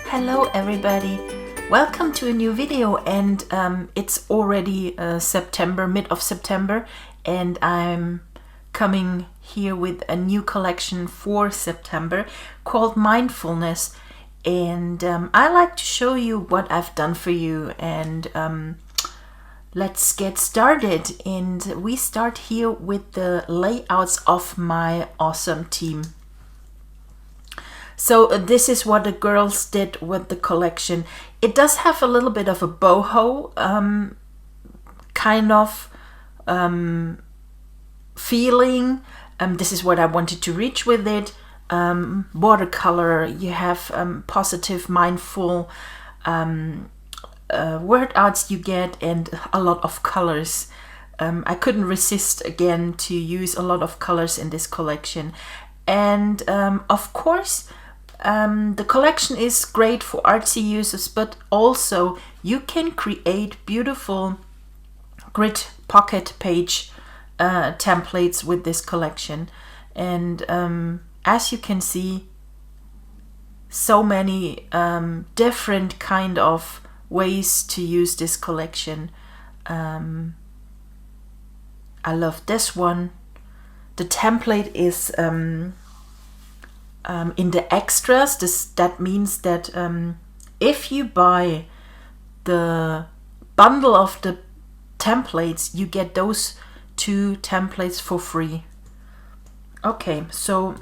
Hello everybody, welcome to a new video, and it's already September, mid of September, and I'm coming here with a new collection for September called Mindfulness, and I like to show you what I've done for you, and let's get started. And we start here with the layouts of my awesome team. So this is what the girls did with the collection. It does have a little bit of a boho kind of feeling. This is what I wanted to reach with it. Watercolor, you have positive, mindful word arts you get, and a lot of colors. I couldn't resist again to use a lot of colors in this collection. And of course, the collection is great for artsy users, but also you can create beautiful grid pocket page templates with this collection. And as you can see, so many different kind of ways to use this collection. I love this one. The template is in the extras. That means that if you buy the bundle of the templates, you get those 2 templates for free. Okay, so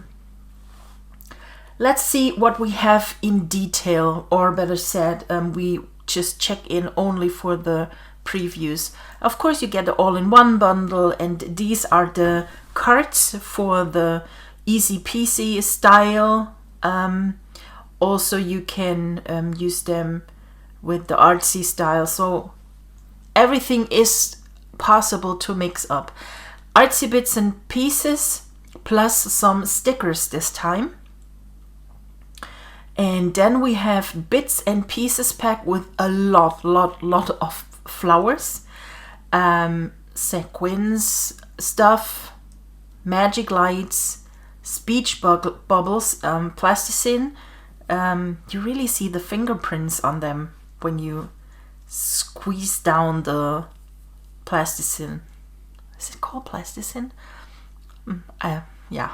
let's see what we have in detail, or better said, we just check in only for the previews. Of course, you get the all-in-one bundle, and these are the cards for the easy peasy style. Also you can use them with the artsy style, so everything is possible to mix up. Artsy bits and pieces plus some stickers this time. And then we have bits and pieces pack with a lot of flowers, sequins stuff, magic lights, speech bubbles, plasticine. You really see the fingerprints on them when you squeeze down the plasticine. Is it called plasticine? Yeah.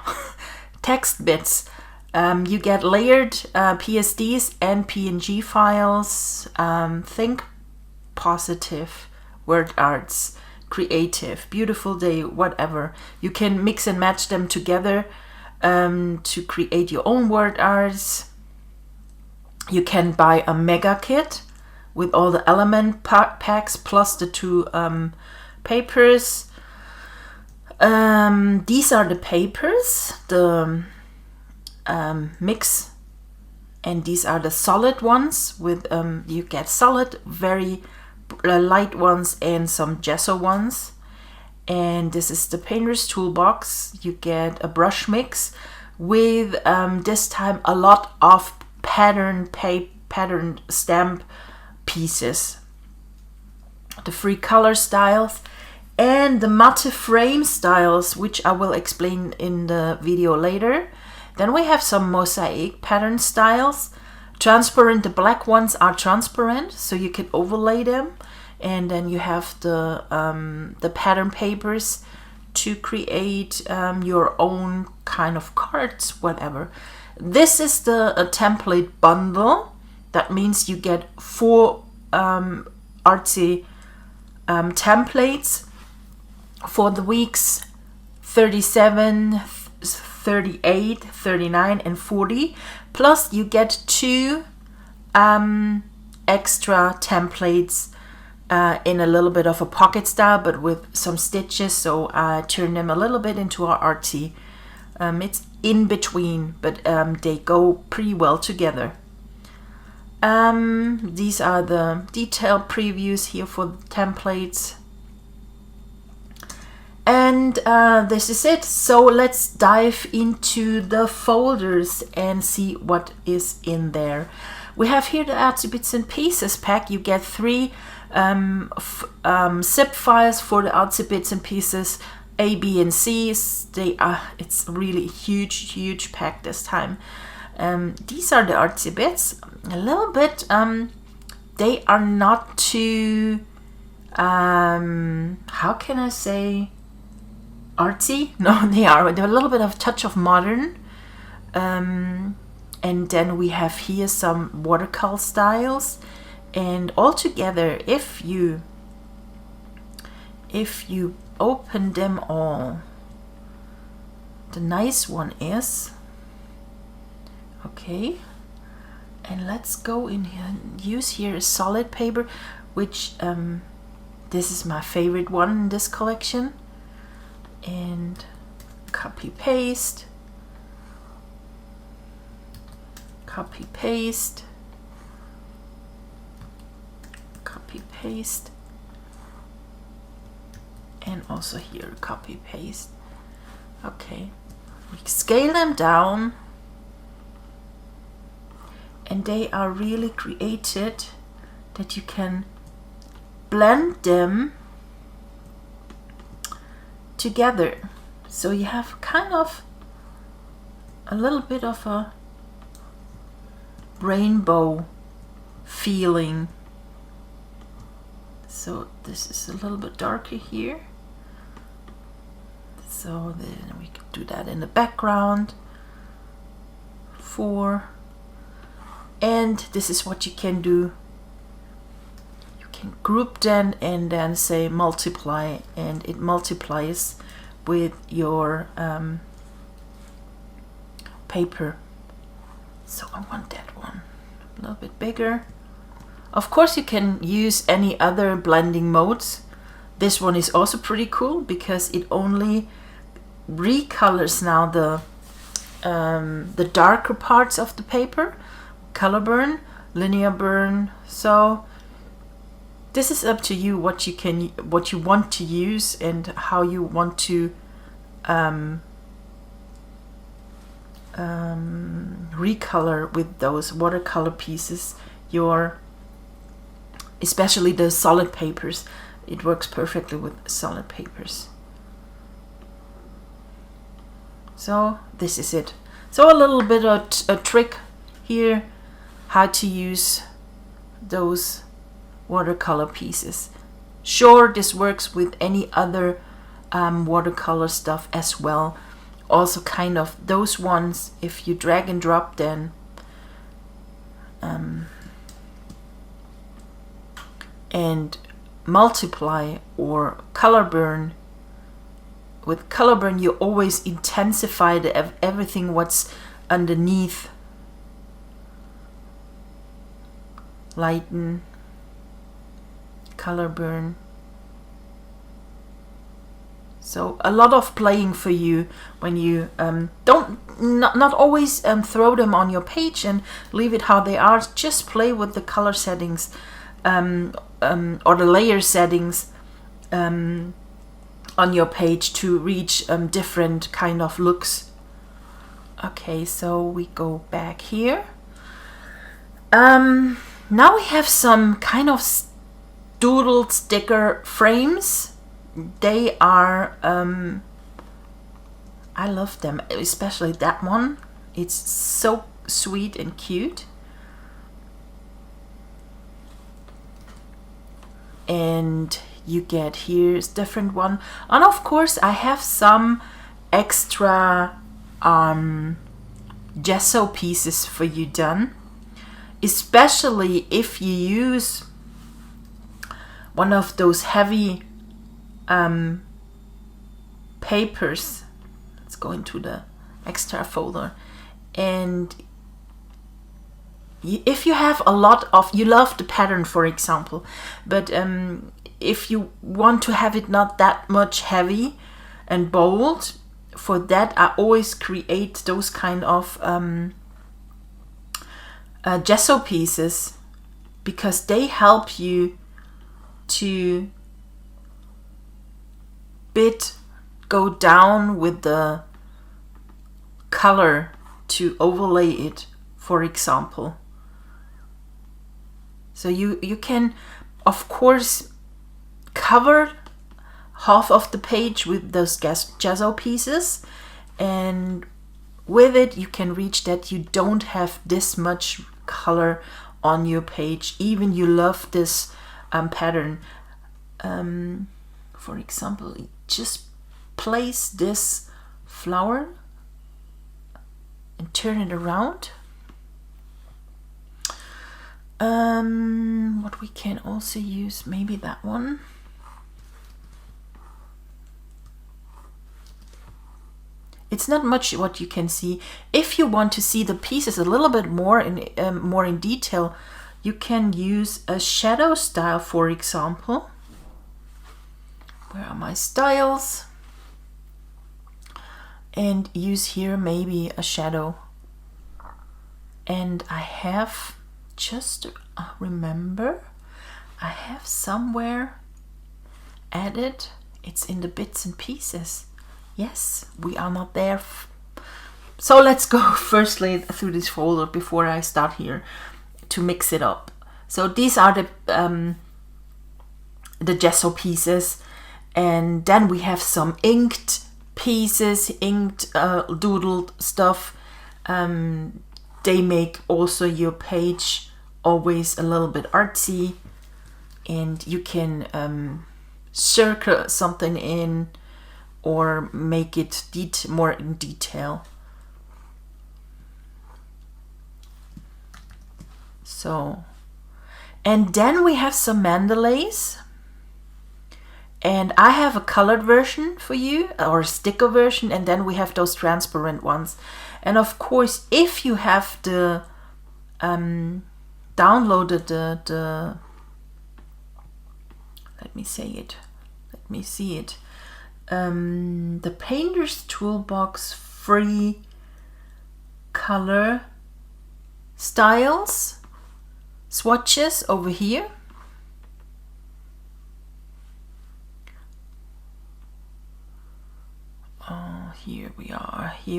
Text bits. You get layered PSDs and PNG files. Think positive, word arts, creative, beautiful day, whatever. You can mix and match them together to create your own word arts. You can buy a mega kit with all the element packs plus the 2 papers. These are the papers, the mix, and these are the solid ones with you get solid, very light ones, and some gesso ones. And this is the painter's toolbox. You get a brush mix with this time a lot of patterned stamp pieces, the free color styles, and the matte frame styles, which I will explain in the video later. Then we have some mosaic pattern styles. Transparent, the black ones are transparent, so you can overlay them. And then you have the pattern papers to create your own kind of cards, whatever. This is the template bundle. That means you get 4 artsy templates for the weeks 37, 38, 39, and 40. Plus you get 2 extra templates in a little bit of a pocket style, but with some stitches, so I turn them a little bit into our artsy. It's in between, but they go pretty well together. These are the detailed previews here for the templates. And this is it. So let's dive into the folders and see what is in there. We have here the Artsy Bits and Pieces pack. You get 3 zip files for the Artsy Bits and Pieces A, B, and C. It's really huge pack this time. These are the artsy bits. A little bit, they are not too, how can I say, artsy? No, they're a little bit of touch of modern. And then we have here some watercolor styles. And altogether, if you open them all, the nice one is, okay, and let's go in here and use here a solid paper, which this is my favorite one in this collection, and copy paste, copy paste, copy paste, and also here copy paste. Okay, we scale them down, and they are really created that you can blend them together, so you have kind of a little bit of a rainbow feeling. So this is a little bit darker here, so then we can do that in the background. 4, and this is what you can do. You can group them and then say multiply, and it multiplies with your paper. So I want that one a little bit bigger. Of course, you can use any other blending modes. This one is also pretty cool because it only recolors now the darker parts of the paper. Color burn, linear burn. So this is up to you what you want to use and how you want to recolor with those watercolor pieces especially the solid papers. It works perfectly with solid papers. So this is it. So a little bit of a trick here, how to use those watercolor pieces. Sure, this works with any other watercolor stuff as well. Also kind of those ones, if you drag and drop then and multiply or color burn. With color burn, you always intensify everything what's underneath. Lighten, color burn. So a lot of playing for you when you not always throw them on your page and leave it how they are. Just play with the color settings or the layer settings on your page to reach different kind of looks. Okay, so we go back here. Now we have some kind of doodled sticker frames. They are I love them, especially that one. It's so sweet and cute. And you get here's different one, and of course I have some extra gesso pieces for you done, especially if you use one of those heavy papers. Let's go into the extra folder, and if you have a lot of, you love the pattern for example, but if you want to have it not that much heavy and bold, for that I always create those kind of gesso pieces, because they help you to go down with the color to overlay it, for example. So you can of course cover half of the page with those gesso pieces, and with it you can reach that you don't have this much color on your page, even you love this pattern. For example, just place this flower and turn it around. What we can also use, maybe that one. It's not much what you can see. If you want to see the pieces a little bit more in detail, you can use a shadow style, for example. Where are my styles? And use here maybe a shadow. And I have, just remember, I have somewhere added, it's in the bits and pieces. Yes, we are not there. So let's go firstly through this folder before I start here to mix it up. So these are the gesso pieces, and then we have some inked pieces, inked doodled stuff. They make also your page always a little bit artsy, and you can circle something in or make it more in detail. So, and then we have some mandalays, and I have a colored version for you, or a sticker version, and then we have those transparent ones. And of course, if you have the downloaded the let me say it, let me see it, the Painter's Toolbox free color styles swatches over here. Here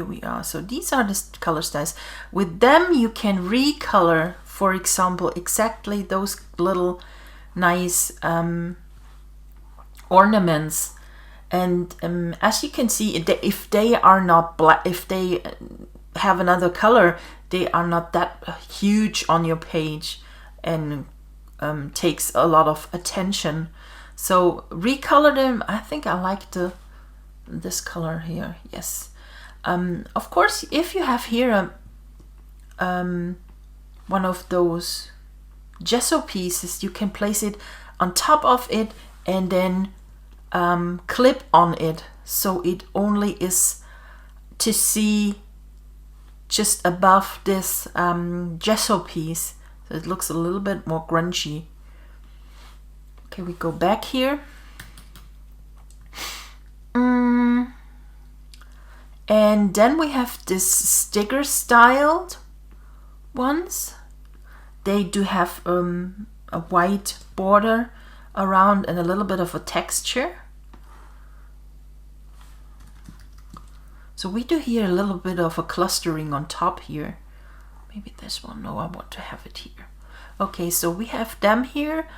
we are. So these are the color styles. With them you can recolor, for example, exactly those little nice ornaments. And as you can see, if they are not black, if they have another color, they are not that huge on your page and takes a lot of attention. So recolor them. I think I like this color here. Yes. Of course, if you have here one of those gesso pieces, you can place it on top of it and then clip on it, so it only is to see just above this gesso piece, so it looks a little bit more grungy. Okay, we go back here. And then we have this sticker styled ones. They do have a white border around and a little bit of a texture. So we do here a little bit of a clustering on top here. Maybe this one. No, I want to have it here. Okay, so we have them here.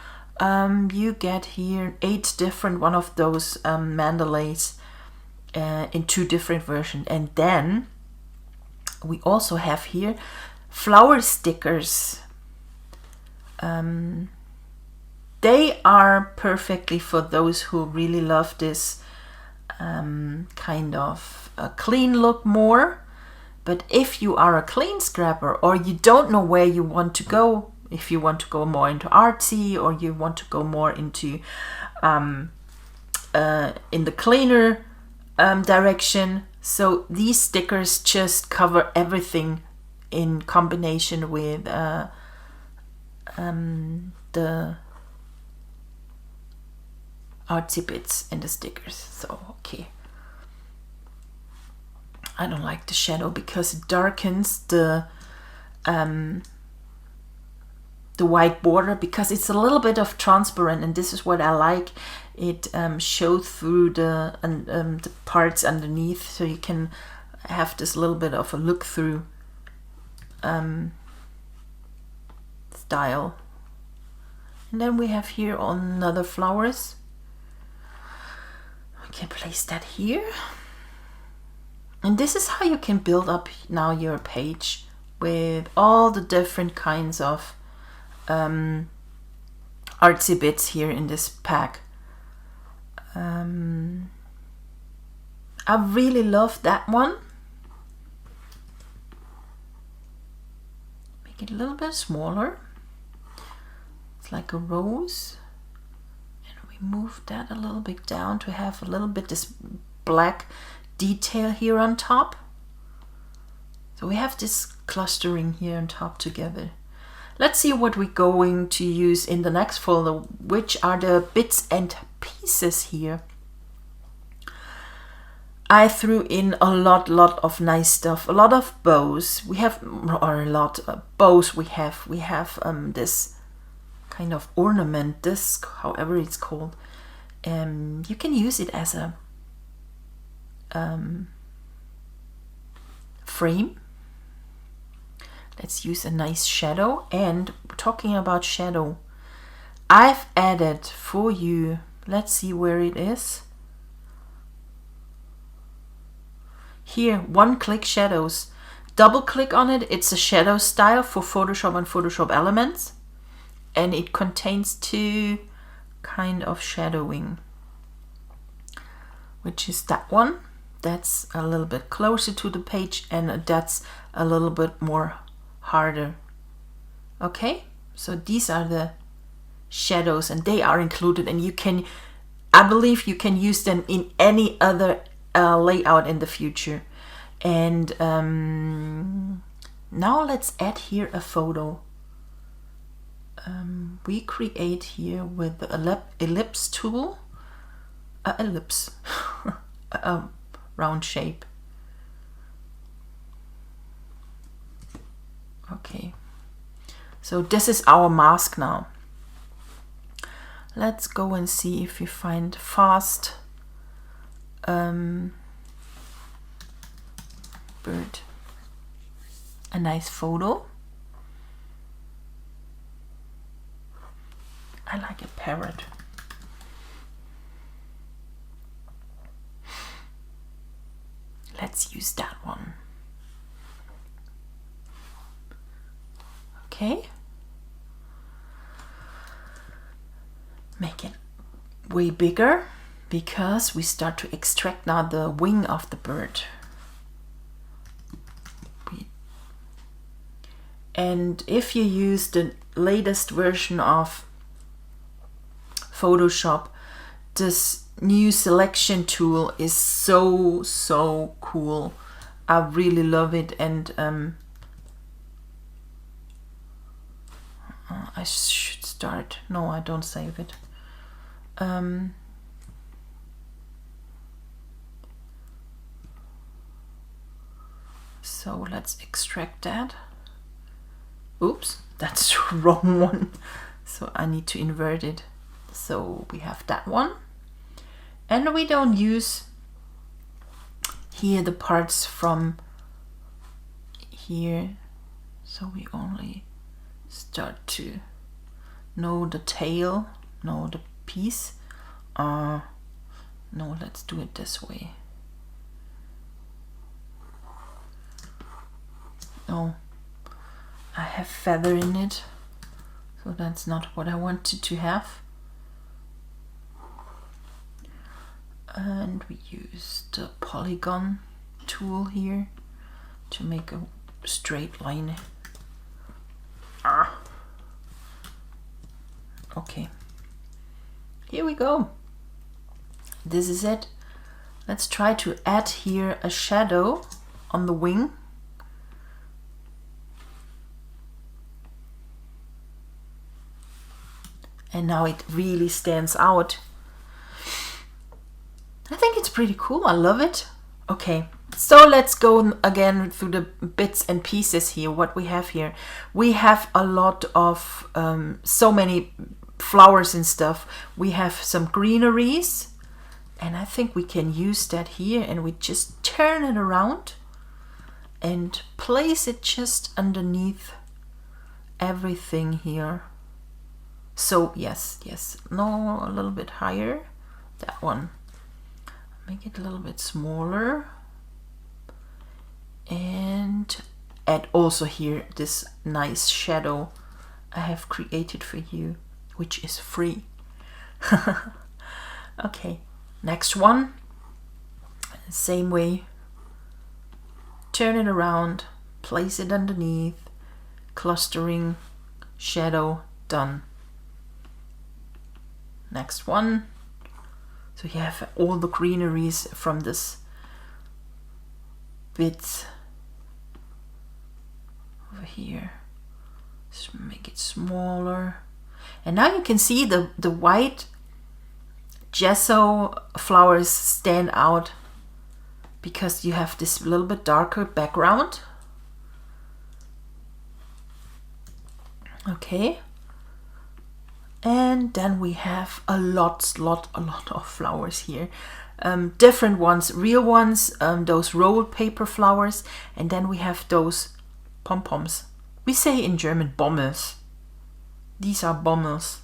You get here 8 different one of those mandalays in 2 different versions. And then we also have here flower stickers. They are perfectly for those who really love this kind of a clean look more. But if you are a clean scrapper, or you don't know where you want to go, if you want to go more into artsy, or you want to go more into in the cleaner direction, so these stickers just cover everything in combination with the artsy bits and the stickers. So okay, I don't like the shadow because it darkens the white border, because it's a little bit of transparent, and this is what I like. It shows through the parts underneath, so you can have this little bit of a look through style. And then we have here another flowers. We can place that here. And this is how you can build up now your page with all the different kinds of artsy bits here in this pack. I really love that one. Make it a little bit smaller. It's like a rose. And we move that a little bit down to have a little bit this black detail here on top. So we have this clustering here on top together. Let's see what we're going to use in the next folder, which are the bits and pieces here. I threw in a lot of nice stuff, a lot of bows. We have, or a lot of bows we have. We have this kind of ornament, this, however it's called. You can use it as a frame. Let's use a nice shadow. And talking about shadow, I've added for you, let's see where it is. Here, one-click shadows. Double click on it. It's a shadow style for Photoshop and Photoshop Elements. And it contains two kind of shadowing, which is that one. That's a little bit closer to the page, and that's a little bit more harder. Okay, so these are the shadows, and they are included, and you can, I believe you can use them in any other layout in the future. And now let's add here a photo. We create here with the ellipse tool, ellipse, a round shape. Okay, so this is our mask now. Let's go and see if we find fast bird. A nice photo. I like a parrot. Let's use that one. Okay. Make it way bigger because we start to extract now the wing of the bird. And if you use the latest version of Photoshop, this new selection tool is so cool. I really love it. And I should start. No, I don't save it. So let's extract that. Oops, that's the wrong one. So I need to invert it. So we have that one. And we don't use here the parts from here. So we only start to know the tail, know the piece. No, let's do it this way. No, I have feather in it, so that's not what I wanted to have. And we use the polygon tool here to make a straight line. Okay, here we go. This is it. Let's try to add here a shadow on the wing. And now it really stands out. I think it's pretty cool. I love it. Okay, so let's go again through the bits and pieces here. What we have here. We have a lot of, so many flowers and stuff. We have some greeneries. And I think we can use that here. And we just turn it around and place it just underneath everything here. So yes, no, a little bit higher, that one. Make it a little bit smaller. And add also here this nice shadow I have created for you, which is free. Okay, next one. Same way. Turn it around, place it underneath, clustering, shadow, done. Next one. So you have all the greeneries from this bit over here. Just make it smaller. And now you can see the white gesso flowers stand out because you have this little bit darker background. Okay. And then we have a lot of flowers here. Different ones, real ones, those rolled paper flowers, and then we have those pom-poms. We say in German Bommels. These are Bommels.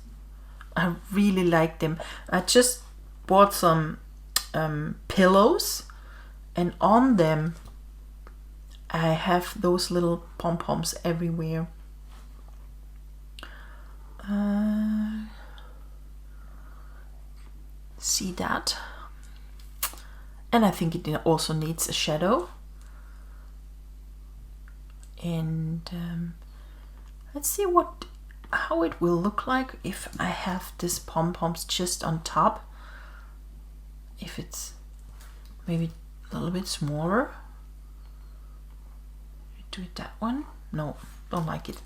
I really like them. I just bought some pillows, and on them I have those little pom-poms everywhere. See that? And I think it also needs a shadow. And let's see how it will look like if I have this pom-poms just on top. If it's maybe a little bit smaller. Do it that one? No, don't like it.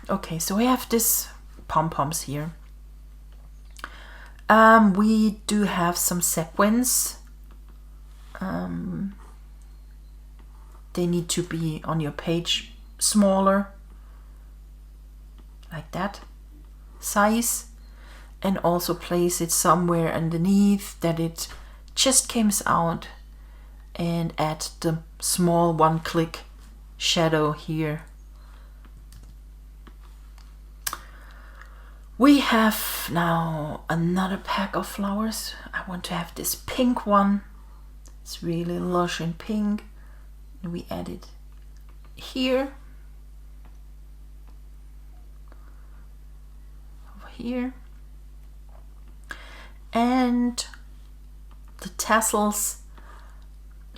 Okay, so we have this pom-poms here. We do have some sequins. They need to be on your page smaller, like that size, and also place it somewhere underneath that it just comes out, and add the small one-click shadow here. We have now another pack of flowers. I want to have this pink one. It's really lush and pink. And we add it here. Over here. And the tassels.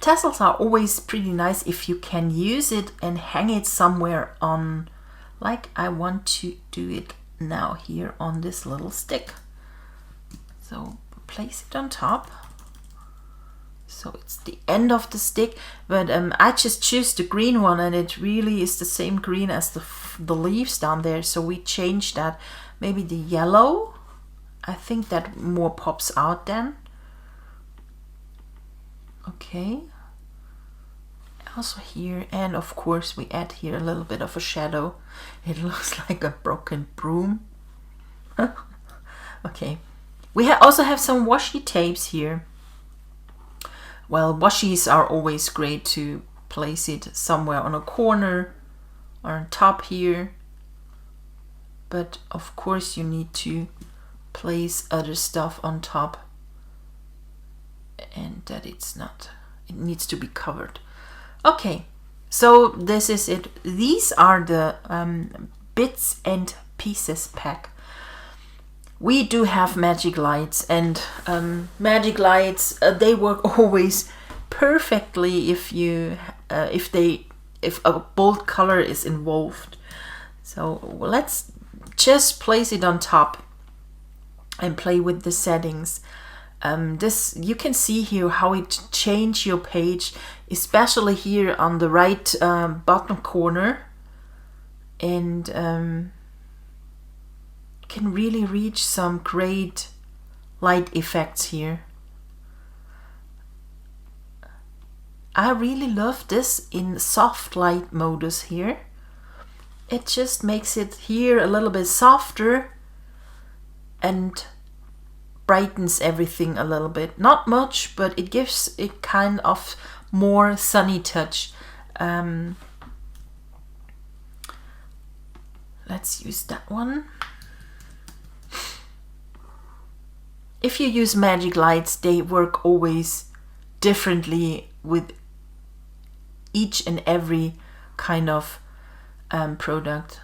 Tassels are always pretty nice if you can use it and hang it somewhere on, like I want to do it now here on this little stick. So place it on top. So it's the end of the stick, but I just choose the green one, and it really is the same green as the leaves down there. So we change that, maybe the yellow. I think that more pops out then. Okay. Also here, and of course we add here a little bit of a shadow. It looks like a broken broom. Okay. We also have some washi tapes here. Well, washies are always great to place it somewhere on a corner or on top here. But of course you need to place other stuff on top, and that it needs to be covered. Okay, so this is it. These are the bits and pieces pack. We do have magic lights, and magic lights they work always perfectly if a bold color is involved. So let's just place it on top and play with the settings. This, you can see here how it changes your page, especially here on the right bottom corner, and can really reach some great light effects here. I really love this in soft light modus here. It just makes it here a little bit softer and brightens everything a little bit. Not much, but it gives it kind of more sunny touch. Let's use that one. If you use magic lights, they work always differently with each and every kind of product.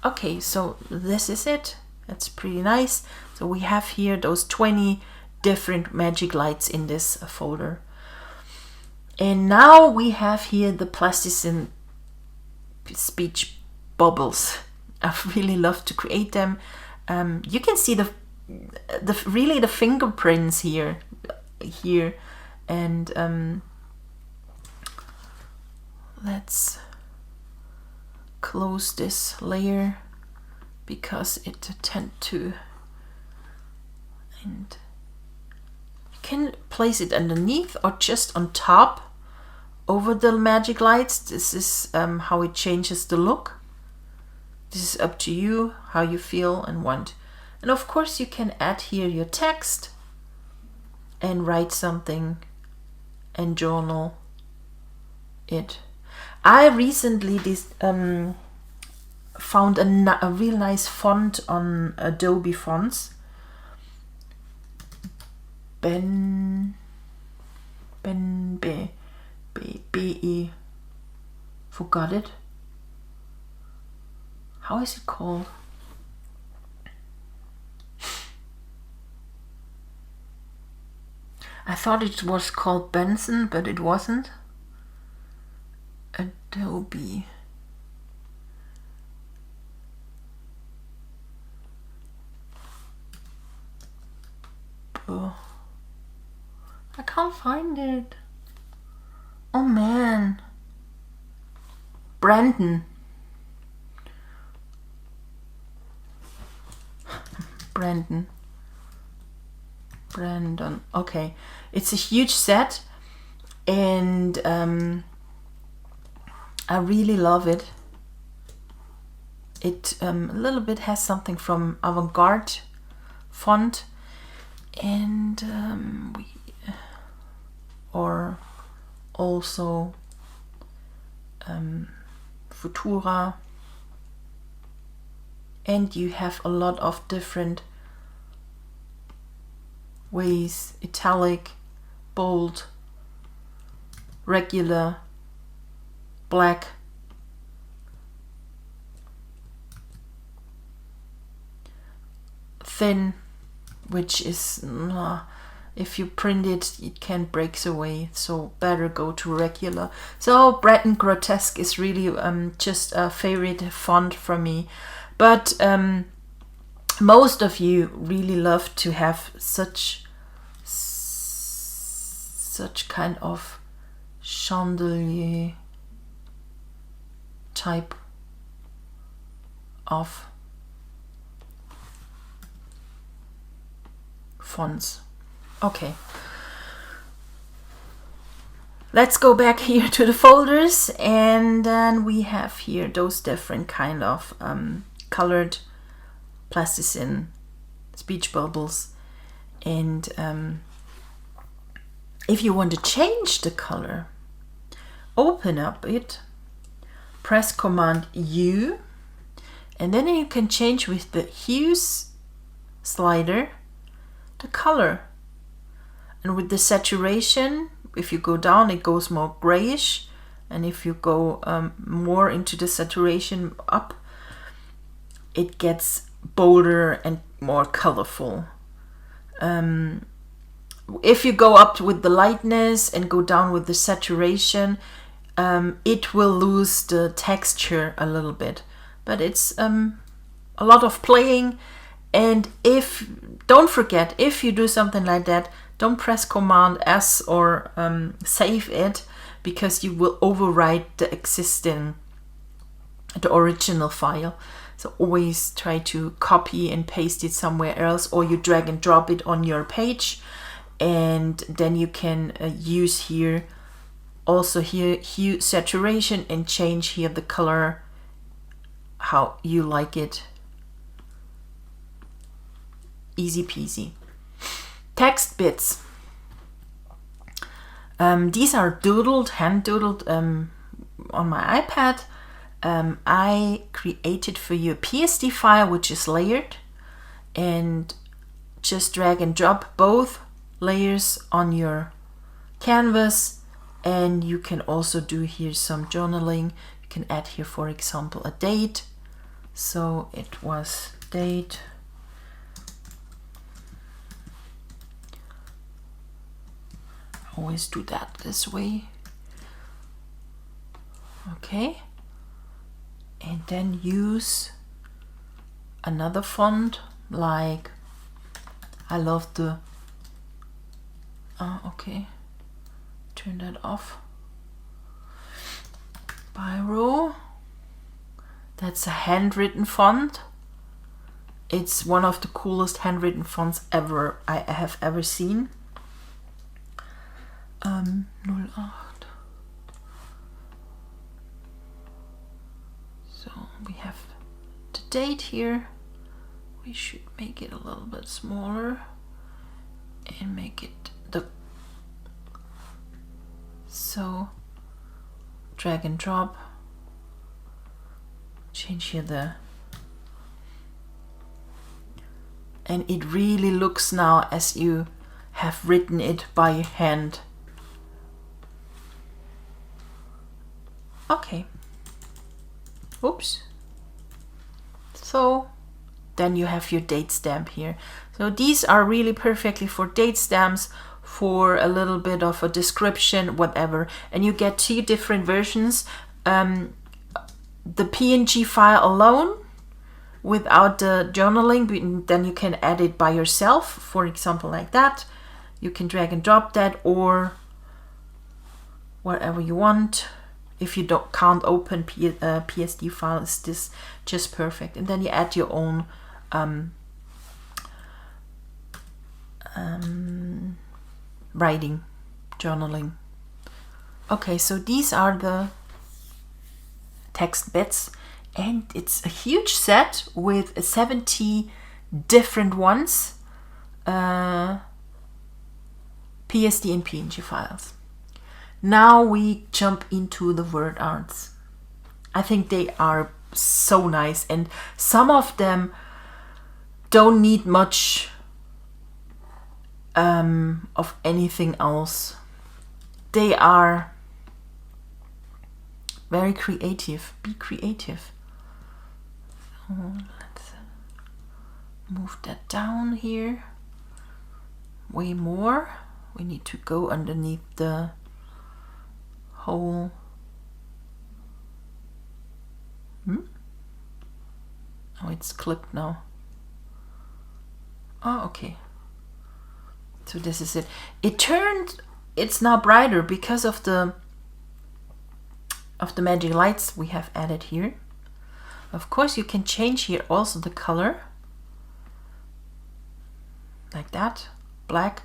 Okay, so this is it. That's pretty nice. So we have here those 20 different magic lights in this folder. And now we have here the plasticine speech bubbles. I really love to create them. You can see the fingerprints here, and let's close this layer because it tend to, and you can place it underneath or just on top over the magic lights. This is how it changes the look. This is up to you, how you feel and want. And of course you can add here your text and write something and journal it. I recently found a real nice font on Adobe Fonts. B-E. Forgot it. How is it called? I thought it was called Benson, but it wasn't. Adobe. Oh, I can't find it. Oh man. Brandon. Brandon. Okay, it's a huge set, and I really love it. It a little bit has something from avant-garde font, and or also Futura, and you have a lot of different ways: italic, bold, regular, black, thin, which is if you print it, it can break away, so better go to regular. So Breton Grotesque is really just a favorite font for me, but most of you really love to have such kind of chandelier type of fonts. Okay, let's go back here to the folders, and then we have here those different kind of colored plasticine speech bubbles. And if you want to change the color, open up it, press Command U, and then you can change with the hues slider the color. And with the saturation, if you go down, it goes more grayish, and if you go more into the saturation up, it gets bolder and more colorful. If you go up with the lightness and go down with the saturation, it will lose the texture a little bit, but it's a lot of playing. And don't forget, if you do something like that, don't press Command S or save it, because you will overwrite the original file. So always try to copy and paste it somewhere else, or you drag and drop it on your page, and then you can use here also here hue saturation and change here the color how you like it. Easy peasy. Text bits. These are hand doodled on my iPad. I created for you a PSD file which is layered, and just drag and drop both layers on your canvas And you can also do here some journaling. You can add here, for example, a date. So it was date. Always do that this way. Okay. And then use another font, like I love the okay, turn that off. Biro. That's a handwritten font. It's one of the coolest handwritten fonts ever I have ever seen. 08. So we have the date here. We should make it a little bit smaller and make it the, so drag and drop, change here the, and it really looks now as you have written it by hand. Okay. Oops. So then you have your date stamp here. So these are really perfectly for date stamps, for a little bit of a description, whatever. And you get 2 different versions. The PNG file alone, without the journaling, then you can add it by yourself, for example, like that. You can drag and drop that, or whatever you want. If you can't open PSD file, is this just perfect. And then you add your own writing, journaling. Okay, so these are the text bits, and it's a huge set with 70 different ones, PSD and PNG files. Now we jump into the word arts. I think they are so nice, and some of them don't need much of anything else. They are very creative. Be creative. So let's move that down here. Way more. We need to go underneath the whole. Oh, it's clipped now. Oh, okay. So this is it. It's now brighter because of the magic lights we have added here. Of course, you can change here also the color, like that, black,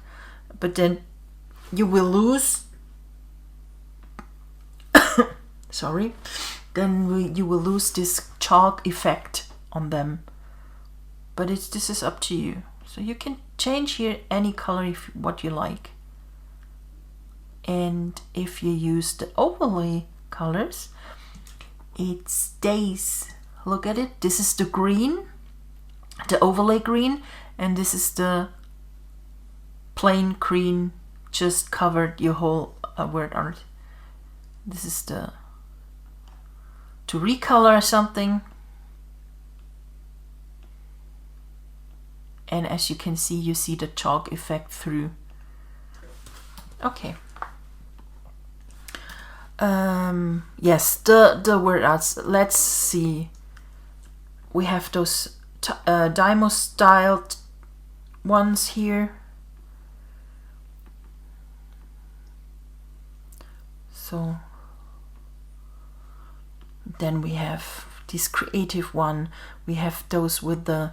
but then you will lose. Sorry. Then you will lose this chalk effect on them. But this is up to you. So you can change here any color if what you like. And if you use the overlay colors, it stays. Look at it. This is the green, the overlay green, and this is the plain green, just covered your whole word art. This is the to recolor something. And as you can see, you see the chalk effect through. Okay. Yes, the word arts. Let's see. We have those Dymo styled ones here. So then we have this creative one. We have those with the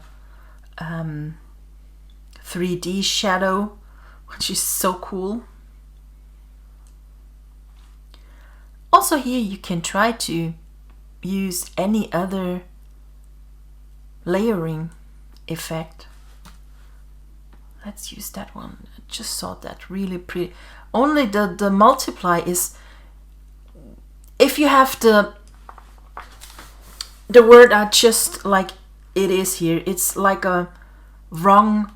3D shadow, which is so cool. Also here you can try to use any other layering effect. Let's use that one. I just saw that really pretty. Only the multiply is, if you have the word art just like it is here, it's like a wrong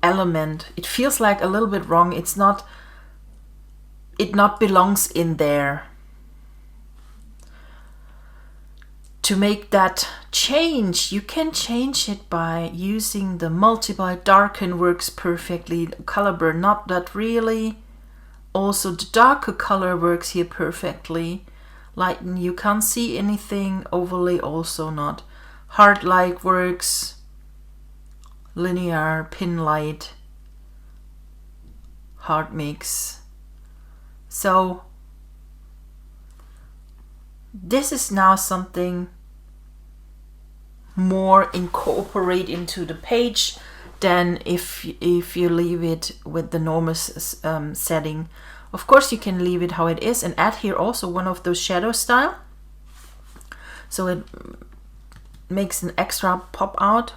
element. It feels like a little bit wrong. It's not it not belongs in there. To make that change, you can change it by using the multiply. Darken works perfectly. Color burn, not that really. Also the darker color works here perfectly. Lighten, you can't see anything. Overlay also not. Hard light works. Linear, pin light, hard mix. So this is now something more incorporate into the page than if you leave it with the normal setting. Of course you can leave it how it is and add here also one of those shadow style, so it makes an extra pop out.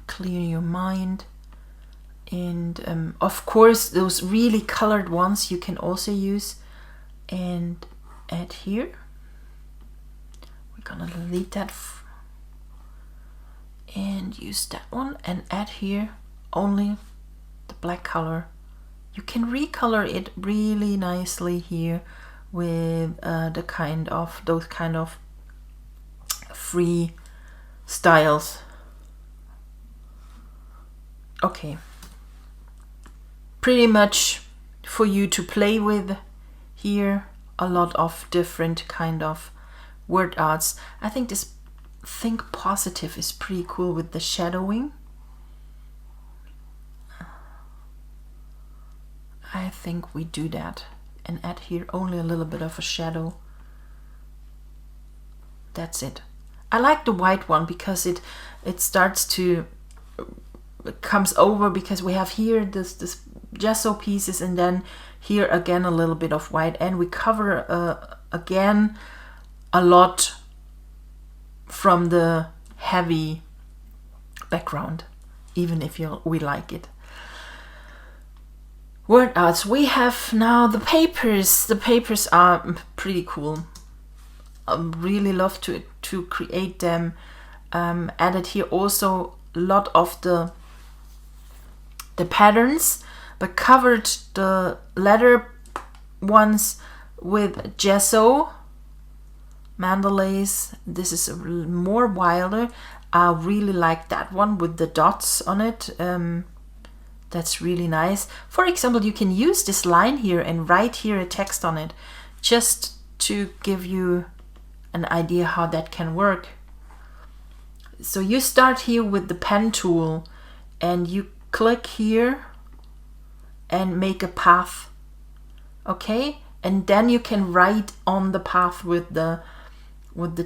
Clear your mind. And of course those really colored ones you can also use and add here. We're gonna delete that and use that one and add here only the black color. You can recolor it really nicely here with those kind of free styles. Okay, pretty much for you to play with here. A lot of different kind of word arts. I think this Think Positive is pretty cool with the shadowing. I think we do that and add here only a little bit of a shadow. That's it. I like the white one because it starts to, it comes over, because we have here this gesso pieces and then here again a little bit of white, and we cover again a lot from the heavy background, even if we like it. Word arts, we have now the papers. The papers are pretty cool. I really love to create them. Added here also a lot of the patterns, but covered the leather ones with gesso mandalays. This is more wilder. I really like that one with the dots on it. That's really nice. For example, you can use this line here and write here a text on it, just to give you an idea how that can work. So you start here with the pen tool and you click here and make a path. Okay, and then you can write on the path with the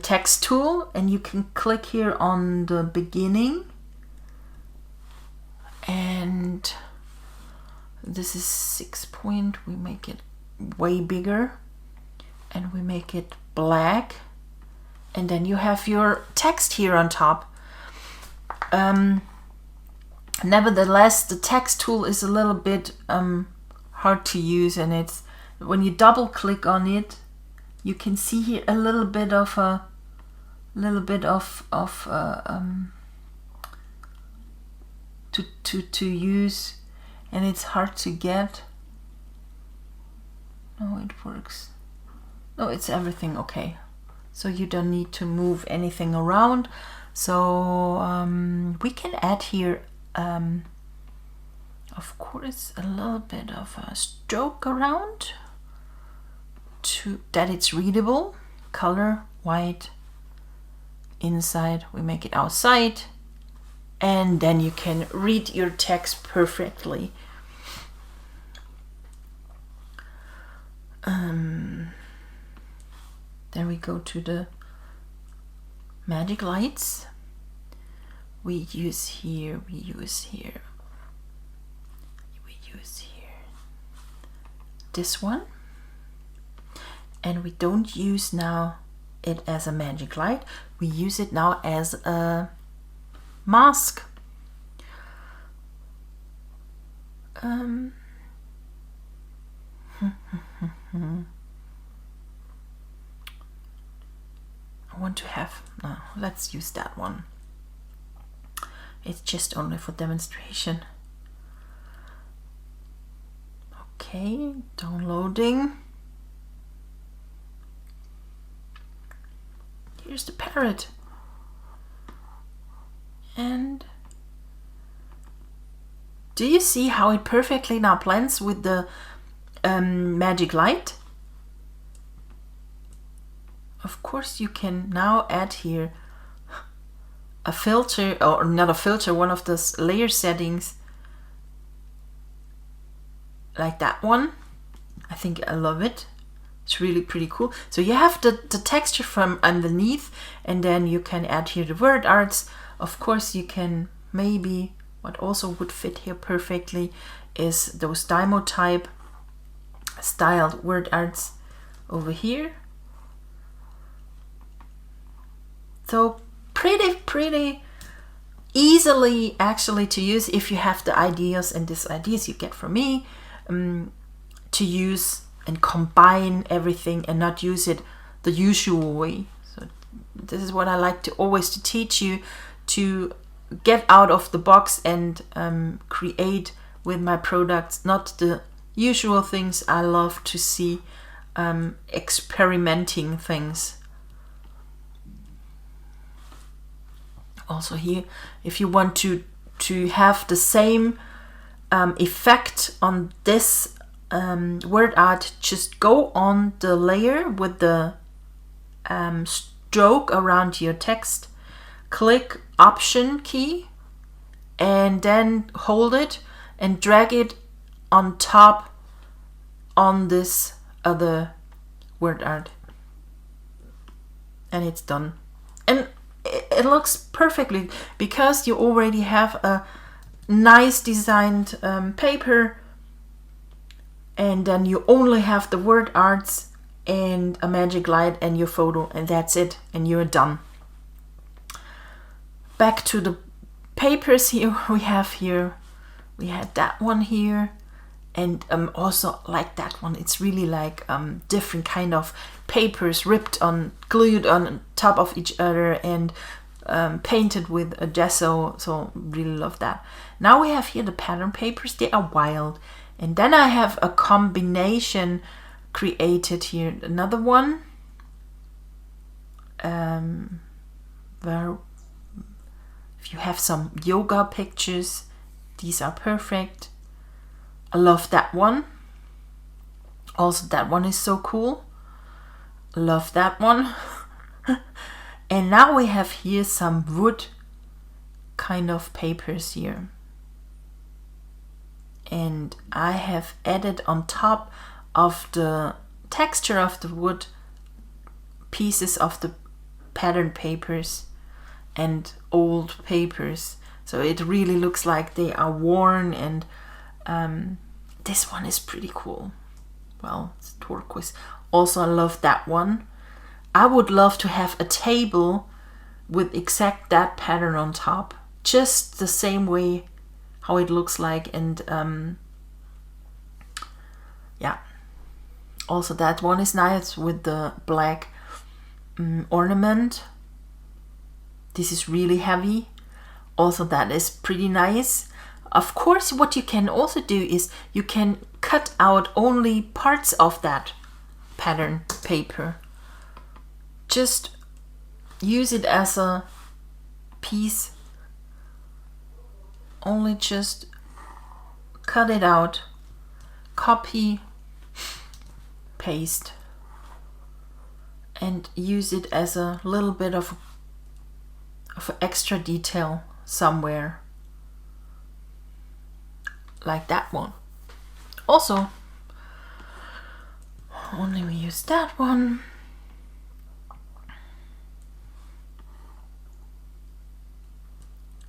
text tool, and you can click here on the beginning, and this is 6 point. We make it way bigger and we make it black, and then you have your text here on top. Nevertheless, the text tool is a little bit hard to use, and it's when you double click on it, you can see here a little bit of to use, and it's hard to get. No, it works. No, it's everything okay. So you don't need to move anything around. So we can add here, of course, a little bit of a stroke around to that it's readable. Color white inside, we make it outside, and then you can read your text perfectly. Then we go to the magic lights. We use here this one, and we don't use now it as a magic light. We use it now as a mask. I want to have, no, let's use that one. It's just only for demonstration. Okay, downloading. Here's the parrot. And do you see how it perfectly now blends with the magic light? Of course, you can now add here a filter, or not a filter, one of those layer settings, like that one. I think I love it. It's really pretty cool. So you have the texture from underneath, and then you can add here the word arts. Of course, you can maybe, what also would fit here perfectly is those Dymo type styled word arts over here. So pretty easily actually to use if you have the ideas, and these ideas you get from me, to use and combine everything and not use it the usual way. So this is what I like to always to teach you, to get out of the box and create with my products, not the usual things. I love to see experimenting things. Also here, if you want to have the same effect on this word art, just go on the layer with the stroke around your text, click Option key, and then hold it and drag it on top on this other word art, and it's done. And it looks perfectly because you already have a nice designed paper, and then you only have the word arts and a magic light and your photo, and that's it, and you're done. Back to the papers here. We had that one here, and also like that one. It's really like different kind of papers ripped on, glued on top of each other, and painted with a gesso. So really love that. Now we have here the pattern papers. They are wild. And then I have a combination created here. Another one where if you have some yoga pictures, these are perfect. I love that one. Also, that one is so cool. Love that one. And now we have here some wood kind of papers here. And I have added on top of the texture of the wood pieces of the pattern papers and old papers. So it really looks like they are worn, and this one is pretty cool. Well, it's turquoise. Also, I love that one. I would love to have a table with exact that pattern on top, just the same way how it looks like. And yeah, also that one is nice with the black ornament. This is really heavy. Also, that is pretty nice. Of course, what you can also do is you can cut out only parts of that pattern paper. Just use it as a piece. Only just cut it out, copy, paste, and use it as a little bit of extra detail somewhere, like that one. Also, only we use that one.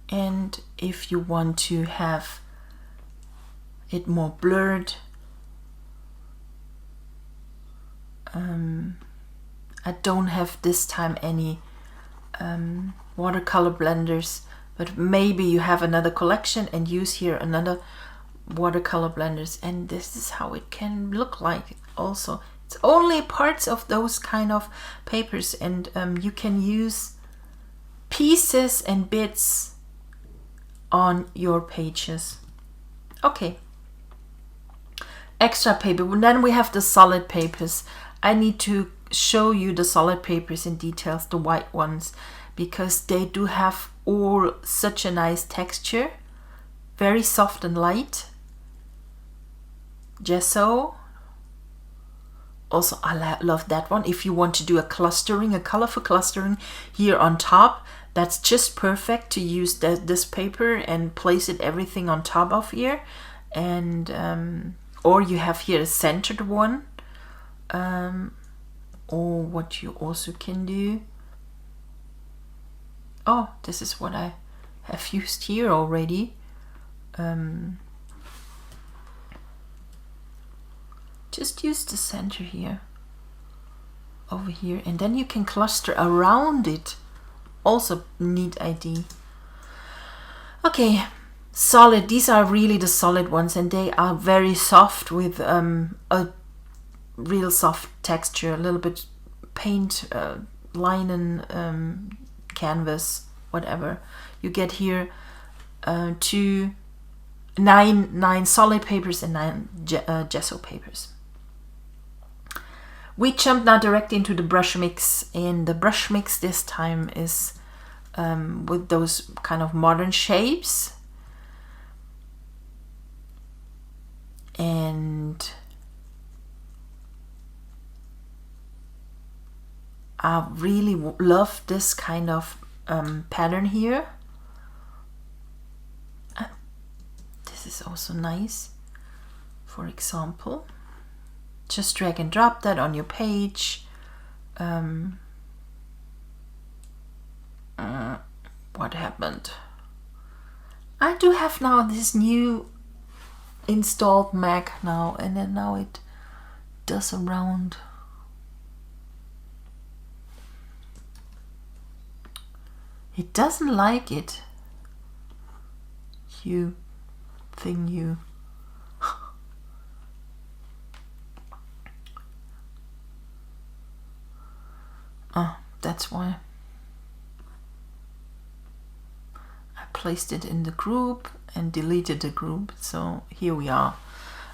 And if you want to have it more blurred, I don't have this time any watercolor blenders, but maybe you have another collection and use here another watercolor blenders, and this is how it can look like. Also, it's only parts of those kind of papers, and you can use pieces and bits on your pages. Okay, extra paper. And then we have the solid papers. I need to show you the solid papers in details, the white ones, because they do have all such a nice texture, very soft and light. Gesso. Also, I love that one. If you want to do a clustering, a colorful clustering here on top, that's just perfect to use this paper and place it everything on top of here. And or you have here a centered one. Or what you also can do. Oh, this is what I have used here already. Just use the center here, over here, and then you can cluster around it. Also neat idea. Okay, solid. These are really the solid ones, and they are very soft with a real soft texture, a little bit paint, linen, canvas, whatever. You get here nine solid papers and 9 gesso papers. We jump now directly into the brush mix, and the brush mix this time is with those kind of modern shapes. And I really love this kind of pattern here. This is also nice. For example, just drag and drop that on your page. What happened? I do have now this new installed Mac now, and then now it does around. It doesn't like it. You. Oh, that's why I placed it in the group and deleted the group. So here we are.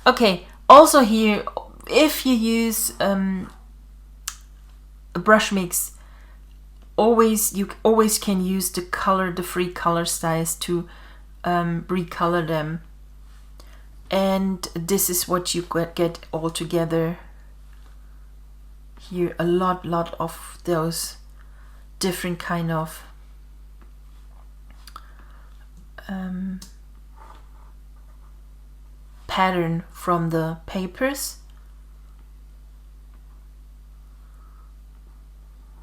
Okay, also here, if you use a brush mix, you always can use the free color styles to recolor them. And this is what you get all together. Here a lot of those different kind of pattern from the papers.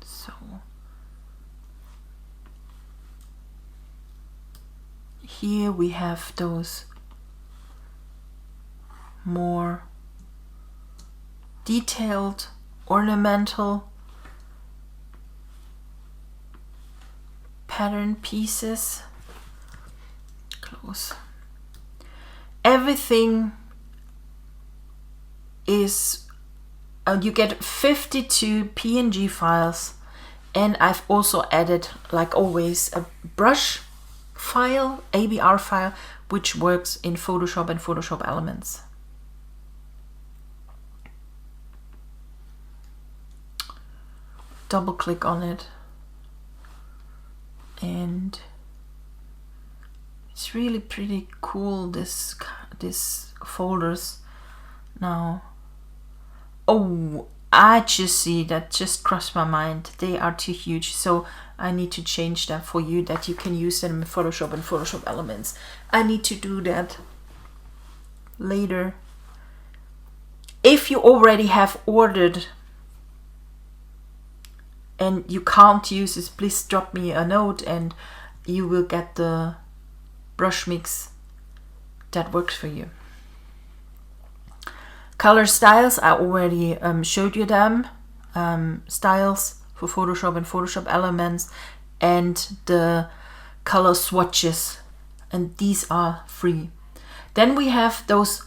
So here we have those more detailed ornamental pattern pieces. Close. Everything is you get 52 PNG files, and I've also added, like always, a brush file, ABR file, which works in Photoshop and Photoshop Elements. Double click on it, and it's really pretty cool, this folders now. Oh, I just see that just crossed my mind. They are too huge, so I need to change that for you, that you can use them in Photoshop and Photoshop Elements. I need to do that later. If you already have ordered and you can't use this, please drop me a note and you will get the brush mix that works for you. Color styles, I already showed you them. Styles for Photoshop and Photoshop Elements, and the color swatches, and these are free. Then we have those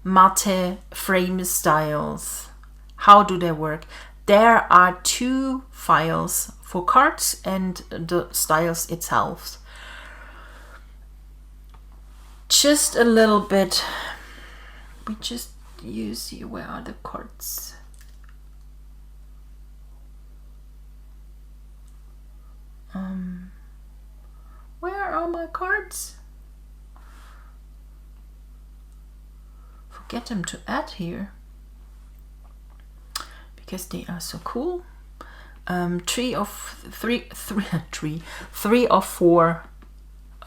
matte frame styles. How do they work? There are 2 files for cards and the styles itself. Just a little bit, we just use here. Where are the cards? Where are my cards? Forget them to add here because they are so cool. Three of four.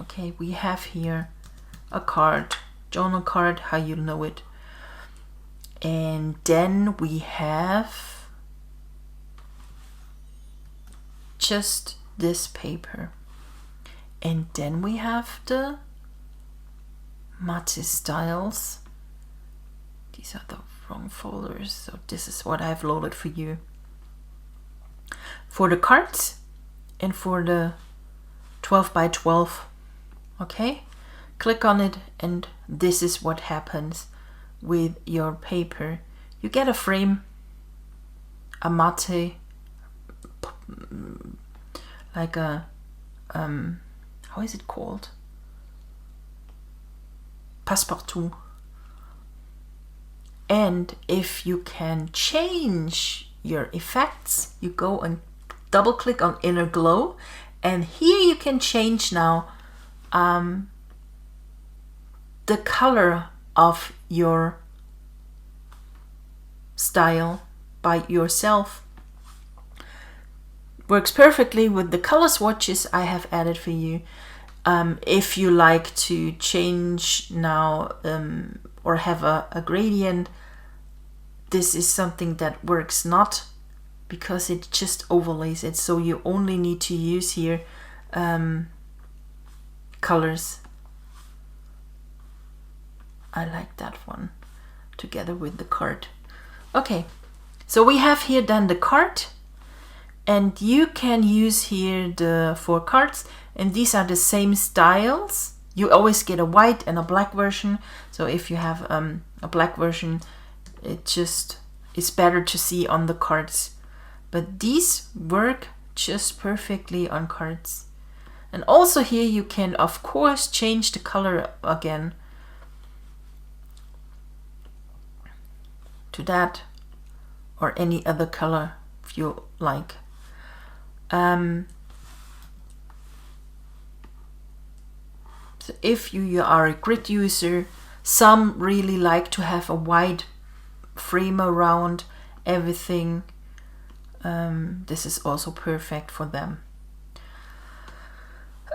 Okay, we have here a card, journal card, how you know it. And then we have just this paper. And then we have the matte styles. These are the wrong folders, so this is what I've loaded for you. For the cards and for the 12 by 12. Okay? Click on it and this is what happens with your paper. You get a frame, a matte, like a how is it called? Passepartout. And if you can change your effects, you go and double click on Inner Glow, and here you can change now the color of your style by yourself. Works perfectly with the color swatches I have added for you. If you like to change now or have a gradient, this is something that works not, because it just overlays it, so you only need to use here colors. I like that one together with the card. Okay, so we have here then the card, and you can use here the 4 cards, and these are the same styles. You always get a white and a black version, so if you have a black version, it just is better to see on the cards. But these work just perfectly on cards. And also here you can of course change the color again to that or any other color if you like. So if you are a grid user, some really like to have a wide frame around everything. This is also perfect for them.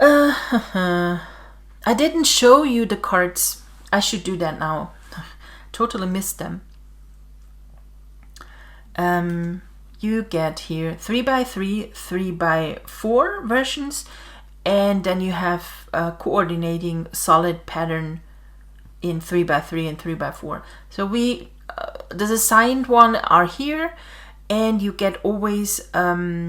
I didn't show you the cards. I should do that now. Totally missed them. You get here 3x3, 3x4 versions, and then you have a coordinating solid pattern in 3x3 and 3x4. So we the designed one are here, and you get always a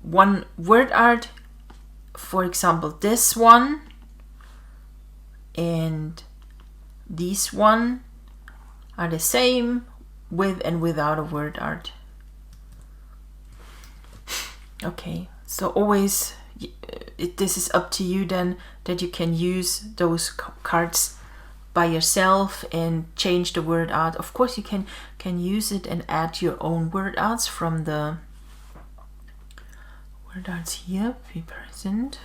one word art. For example, this one and this one are the same with and without a word art. Okay, so always this is up to you then, that you can use those cards by yourself and change the word art. Of course you can use it and add your own word arts from the word arts here. Be present,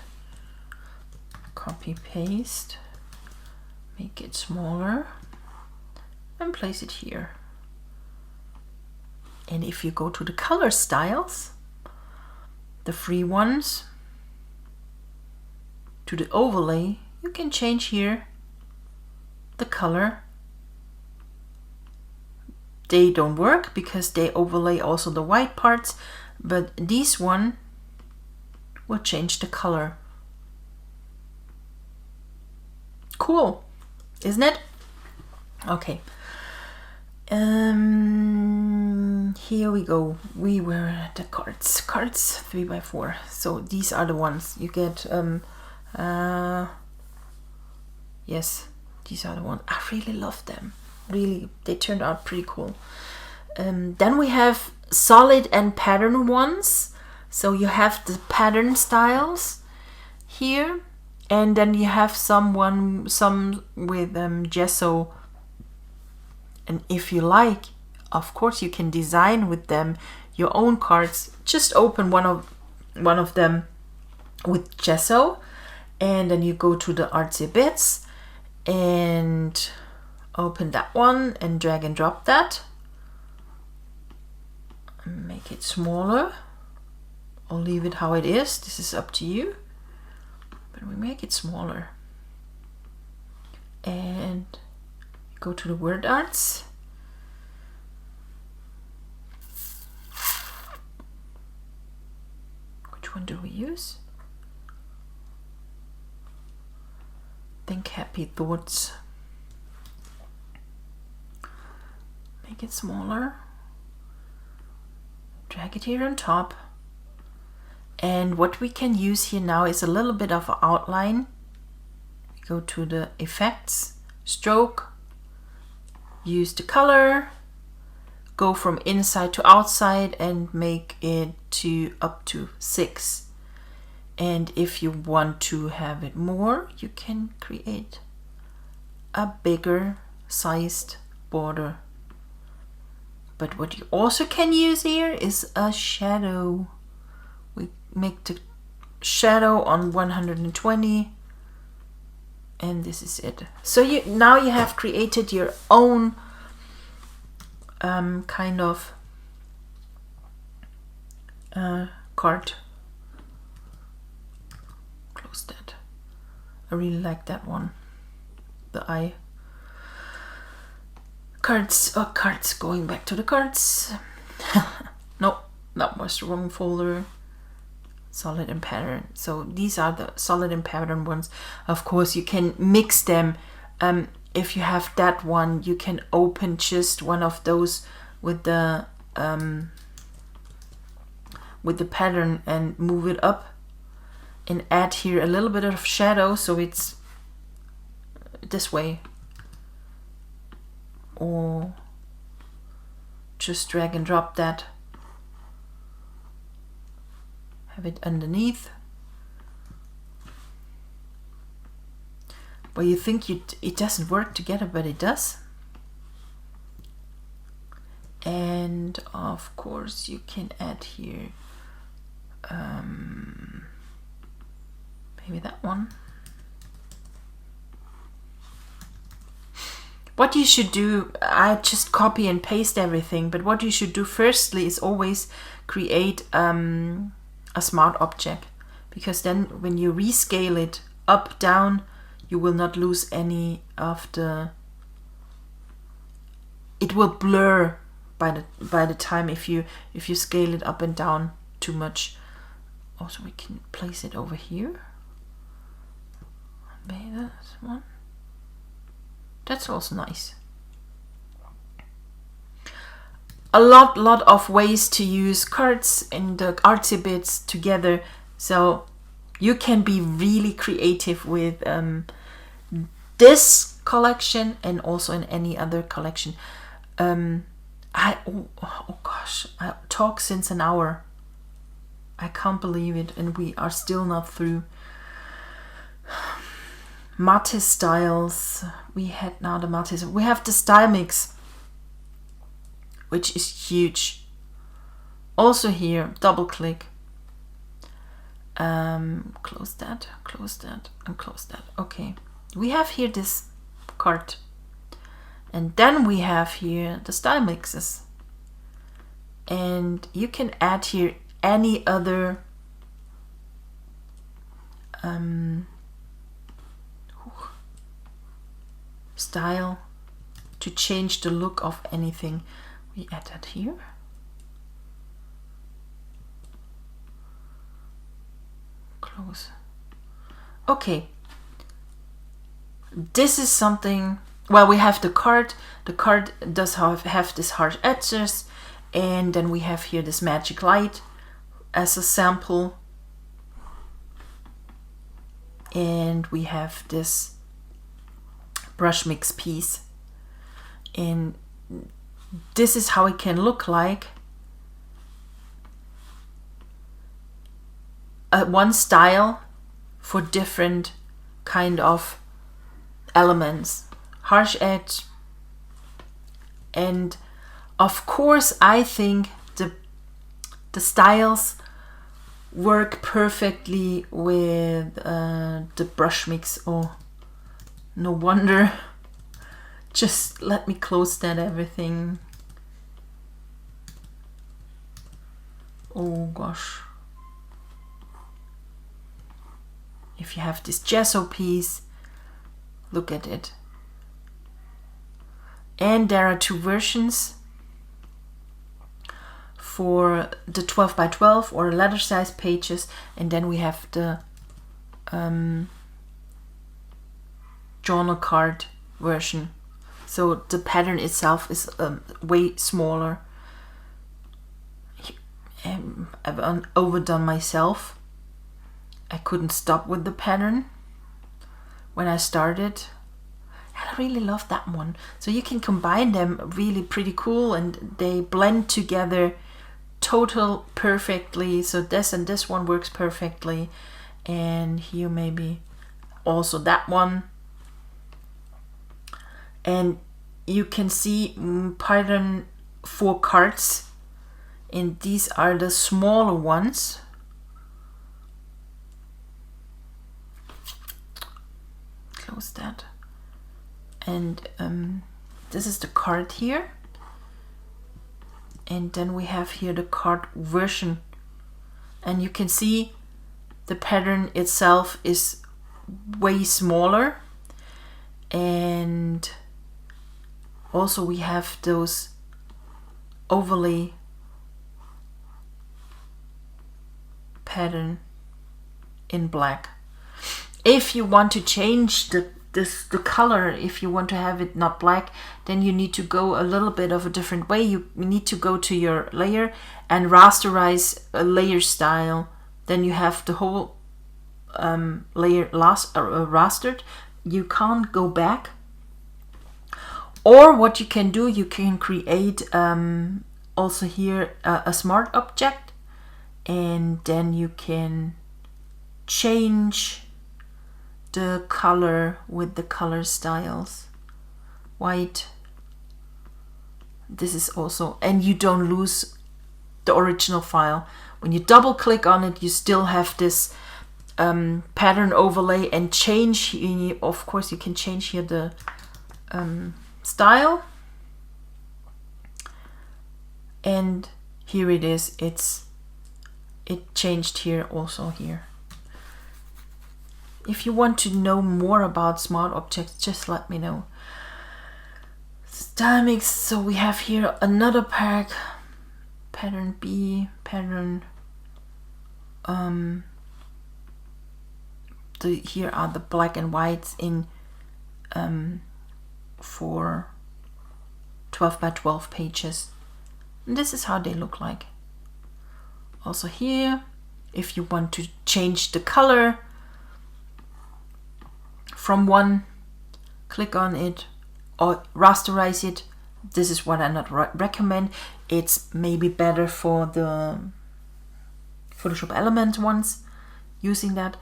copy paste, make it smaller and place it here. And if you go to the color styles, the free ones, to the overlay, you can change here the color. They don't work because they overlay also the white parts, but this one will change the color. Cool, isn't it? Okay. Here we go. We were at the cards. Cards 3x4. So these are the ones you get. Yes, these are the ones. I really love them. Really, they turned out pretty cool. Then we have solid and pattern ones. So you have the pattern styles here, And then you have some with gesso, and if you like, of course you can design with them your own cards. Just open one of them with gesso, and then you go to the artsy bits and open that one and drag and drop that. Make it smaller or leave it how it is. This is up to you, but we make it smaller. And go to the word arts. Which one do we use? Think happy thoughts. Make it smaller. Drag it here on top. And what we can use here now is a little bit of an outline. Go to the effects, stroke, use the color, go from inside to outside and make it to up to 6. And if you want to have it more, you can create a bigger sized border. But what you also can use here is a shadow. We make the shadow on 120, and this is it. So now you have created your own kind of card. Close that. I really like that one. The eye. Cards, going back to the cards. No, that was the wrong folder. Solid and pattern. So these are the solid and pattern ones. Of course, you can mix them. If you have that one, you can open just one of those with the pattern and move it up and add here a little bit of shadow so it's this way. Or just drag and drop that. Have it underneath. Well, you think it doesn't work together, but it does. And of course you can add here maybe that one. What you should do, I just copy and paste everything, but what you should do firstly is always create a smart object, because then when you rescale it up, down, you will not lose any of the, it will blur by the time if you scale it up and down too much. Also, we can place it over here. Maybe that one. That's also nice. A lot of ways to use cards and the artsy bits together, so you can be really creative with this collection and also in any other collection. Oh gosh, I talk since an hour. I can't believe it, and we are still not through. Matisse styles. We had now the Matisse. We have the style mix, which is huge. Also here, double click. Close that, and close that. Okay, we have here this card, and then we have here the style mixes, and you can add here any other style to change the look of anything. We add that here. Close. Okay. This is something, well, we have the card. The card does have this harsh edges, and then we have here this magic light as a sample, and we have this brush mix piece, and this is how it can look like. One style for different kind of elements, harsh edge. And of course, I think the styles work perfectly with the brush mix. Oh, no wonder. Just let me close that everything. Oh gosh. If you have this gesso piece, look at it. And there are two versions for the 12 by 12 or letter size pages, and then we have the journal card version. So the pattern itself is way smaller. I've overdone myself. I couldn't stop with the pattern when I started. And I really love that one. So you can combine them, really pretty cool, and they blend together total perfectly. So this and this one works perfectly, and here maybe also that one. And you can see pattern 4 cards, and these are the smaller ones. Close that. And this is the card here, and then we have here the card version, and you can see the pattern itself is way smaller, and also we have those overlay pattern in black. If you want to change the color, if you want to have it not black, then you need to go a little bit of a different way. You need to go to your layer and rasterize a layer style. Then you have the whole layer rastered. You can't go back. Or what you can do, you can create also here a smart object, and then you can change the color with the color styles. White. This is also, and you don't lose the original file. When you double click on it, you still have this pattern overlay, and change. Of course, you can change here the style. And here it is. It changed here also here. If you want to know more about smart objects, just let me know. Style mix. So we have here another pack, pattern B, pattern. Here are the black and whites in for 12 by 12 pages. And this is how they look like. Also here, if you want to change the color from one, click on it or rasterize it. This is what I not recommend. It's maybe better for the Photoshop Element ones, using that.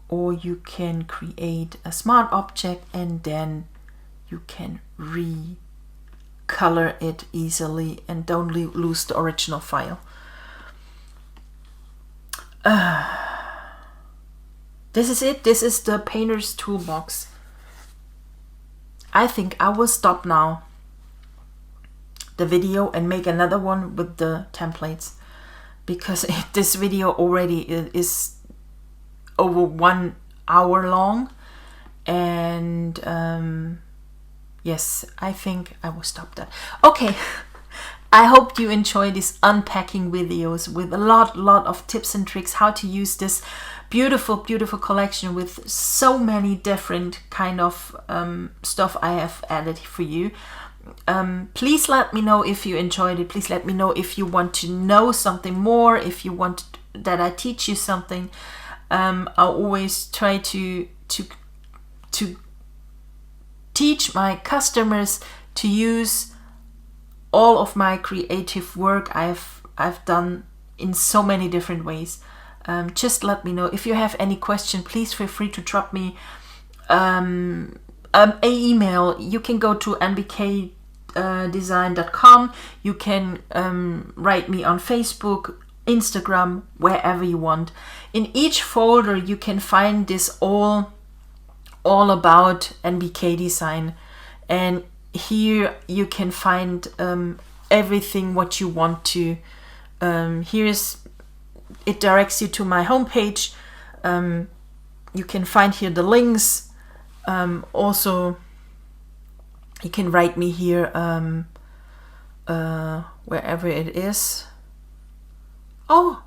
Or you can create a smart object, and then you can recolor it easily and don't lose the original file. This is it. This is the painter's toolbox. I think I will stop now the video and make another one with the templates, because this video already is over 1 hour long, and yes, I think I will stop that. Okay. I hope you enjoy these unpacking videos with a lot of tips and tricks how to use this beautiful collection with so many different kind of stuff I have added for you. Please let me know if you enjoyed it. Please let me know if you want to know something more, if you want that I teach you something. I always try to teach my customers to use all of my creative work I've done in so many different ways. just let me know. If you have any question, please feel free to drop me a email. You can go to NBK-Design.com. You can write me on Facebook, Instagram, wherever you want. In each folder you can find this all about NBK-Design, and here you can find everything what you want to. It directs you to my homepage. You can find here the links. Also, you can write me here wherever it is. Oh,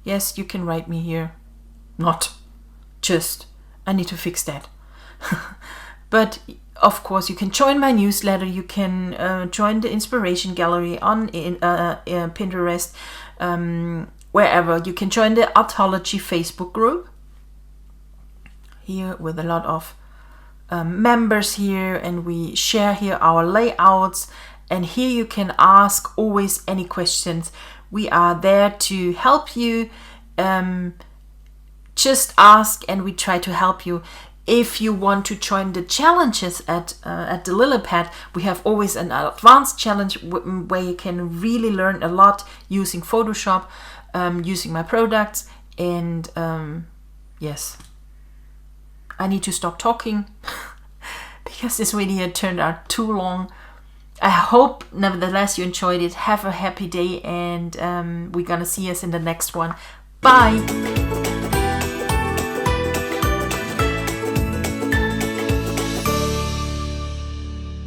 yes, you can write me here. Not just, I need to fix that. But of course, you can join my newsletter. You can join the inspiration gallery on Pinterest, wherever. You can join the Artology Facebook group here with a lot of members here, and we share here our layouts. And here you can ask always any questions. We are there to help you. Just ask and we try to help you. If you want to join the challenges at the Lillipad, we have always an advanced challenge where you can really learn a lot using Photoshop, using my products. And yes, I need to stop talking because this video turned out too long. I hope nevertheless you enjoyed it. Have a happy day, and we're gonna see us in the next one. Bye.